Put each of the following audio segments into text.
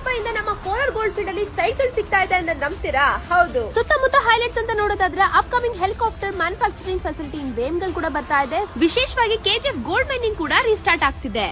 ರೂಪಾಯಿಂದ ನಮ್ಮ Kolar gold field ಅಲ್ಲಿ ಸೈಕಲ್ ಸಿಗ್ತಾ ಇದೆ ಅಂತ ನಂಬ್ತೀರಾ? ಹೌದು. ಸುತ್ತಮುತ್ತ ಹೈಲೈಟ್ಸ್ ಅಂತ ನೋಡೋದಾದ್ರೆ upcoming helicopter manufacturing facility in Vemagal ಕೂಡ ಬರ್ತಾ ಇದೆ. ವಿಶೇಷವಾಗಿ ಕೆಜಿಎಫ್ ಗೋಲ್ಡ್ ಮೈನಿಂಗ್ ಕೂಡ ರೀಸ್ಟಾರ್ಟ್ ಆಗ್ತಿದೆ.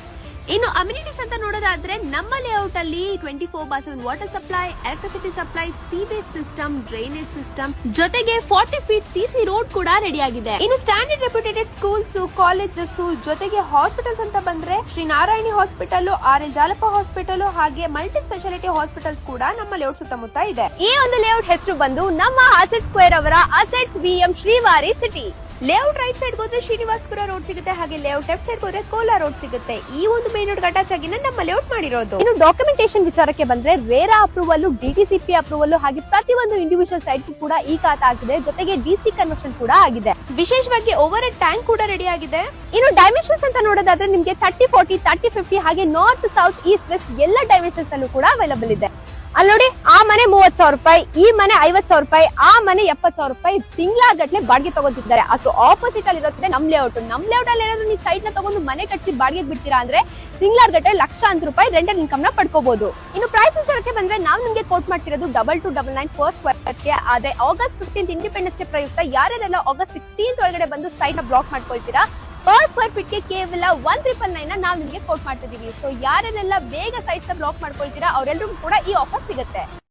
ಇನ್ನು ಅಮ್ಯುನಿಟೀಸ್ ಅಂತ ನೋಡೋದಾದ್ರೆ ನಮ್ಮ ಲೇಔಟ್ ಅಲ್ಲಿ 24/7 water supply, electricity supply, sewage system, drainage system ಜೊತೆಗೆ 40 ಫೀಟ್ ಸಿಸಿ ರೋಡ್ ಕೂಡ ರೆಡಿ ಆಗಿದೆ. ಇನ್ನು ಸ್ಟ್ಯಾಂಡರ್ಡ್ ರೆಪ್ಯೂಟೆಡ್ ಸ್ಕೂಲ್ಸ್, ಕಾಲೇಜಸ್ ಜೊತೆಗೆ ಹಾಸ್ಪಿಟಲ್ಸ್ ಅಂತ ಬಂದ್ರೆ Shri Narayani hospital, R N. Jalappa hospital ಹಾಗೆ ಮಲ್ಟಿ ಸ್ಪೆಷಾಲಿಟಿ ಹಾಸ್ಪಿಟಲ್ಸ್ ಕೂಡ ನಮ್ಮ ಲೇಔಟ್ ಸುತ್ತಮುತ್ತ ಇದೆ. ಈ ಒಂದು ಲೇಔಟ್ ಹೆಸರು ಬಂದು ನಮ್ಮ ಅಸೆಟ್ ಸ್ಕ್ವೇರ್ ಅವರ assets VM Srivari city. Layout right side ಹೋದ್ರೆ ಶ್ರೀನಿವಾಸಪುರ ರೋಡ್ ಸಿಗುತ್ತೆ, ಹಾಗೆ ಲೇಔಟ್ ಲೆಫ್ಟ್ ಸೈಡ್ ಹೋದ್ರೆ ಕೋಲಾರ್ ರೋಡ್ ಸಿಗುತ್ತೆ. ಈ ಒಂದು ಮೇನ್ ರೋಡ್ ಅಟ್ಯಾಚ್ ಆಗಿ ನಮ್ಮ ಲೇಔಟ್ ಮಾಡಿರೋದು. ಇನ್ನು ಡಾಕ್ಯುಮೆಂಟೇಶನ್ ವಿಚಾರಕ್ಕೆ ಬಂದ್ರೆ ರೇರಾ ಅಪ್ರೂವಲ್, ಡಿಟಿಸಿಪಿ ಅಪ್ರೂವಲ್ ಹಾಗೆ ಪ್ರತಿಯೊಂದು ಇಂಡಿವಿಜುವಲ್ ಸೈಟ್ ಕೂಡ ಈ ಖಾತೆ ಆಗಿದೆ. ಜೊತೆಗೆ ಡಿಸಿ ಕನ್ವರ್ಷನ್ ಕೂಡ ಆಗಿದೆ. ವಿಶೇಷವಾಗಿ ಓವರ್ ಹೆಡ್ ಟ್ಯಾಂಕ್ ಕೂಡ ರೆಡಿ ಆಗಿದೆ. ಇನ್ನು ಡೈಮೆನ್ಷನ್ಸ್ ಅಂತ ನೋಡೋದಾದ್ರೆ ನಿಮಗೆ 30-40, 30-50 ಹಾಗೆ ನಾರ್ತ್, ಸೌತ್, ಈಸ್ಟ್, ವೆಸ್ಟ್ ಎಲ್ಲ ಡೈಮೆನ್ಷನ್ಸ್ ಅಲ್ಲೂ ಕೂಡ ಅವೈಲಬಲ್ ಇದೆ. ಅಲ್ಲಿ ನೋಡಿ, ಆ ಮನೆ 30,000 ರೂಪಾಯಿ, ಈ ಮನೆ 50,000 ರೂಪಾಯಿ, ಆ ಮನೆ 70,000 ರೂಪಾಯಿ ತಿಂಗಳಾಗಟ್ಲೆ ಬಾಡಿಗೆ ತಗೋತಿದ್ದಾರೆ. ಅದು ಆಪೋಸಿಟ್ ಅಲ್ಲಿ ಇರುತ್ತೆ ನಮ್ ಲೇಔಟ್. ನಮ್ ಲೇಔಟ್ ಅಲ್ಲಿ ಏನಾದ್ರು ನೀವು ಸೈಟ್ ನ ತಗೊಂಡು ಮನೆ ಕಟ್ಟಿ ಬಾಡಿಗೆ ಬಿಡ್ತೀರಾ ಅಂದ್ರೆ ತಿಂಗಳಾಗಟ್ಲೆ ಲಕ್ಷಾಂತರ ರೂಪಾಯಿ ರೆಂಟಲ್ ಇನ್ಕಮ್ ನ ಪಡ್ಕೋಬಹುದು. ಇನ್ನು ಪ್ರೈಸ್ ವಿಚಾರಕ್ಕೆ ಬಂದ್ರೆ ನಾವು ನಿಮ್ಗೆ ಕೋಟ್ ಮಾಡ್ತಿರೋದು 2299 per square ಗೆ. ಆದ್ರೆ August 15th ಇಂಡಿಪೆಂಡೆನ್ಸ್ ಡೇ ಪ್ರಯುಕ್ತ ಯಾರೆಲ್ಲ August 16th ಒಳಗಡೆ ಬಂದು ಸೈಟ್ ನ ಬ್ಲಾಕ್ ಮಾಡ್ಕೊಳ್ತೀರಾ per square feet ಗೆ ಕೇವಲ 1999 ನಾವು ನಿಮ್ಗೆ ಕೋಟ್ ಮಾಡ್ತಿದೀವಿ. ಸೊ ಯಾರೆಲ್ಲ ಬೇಗ ಸೈಟ್ಸ್ ನ ಬ್ಲಾಕ್ ಮಾಡ್ಕೊಳ್ತೀರಾ ಅವರೆಲ್ಲರಿಗೂ ಕೂಡ ಈ ಆಫರ್ ಸಿಗುತ್ತೆ.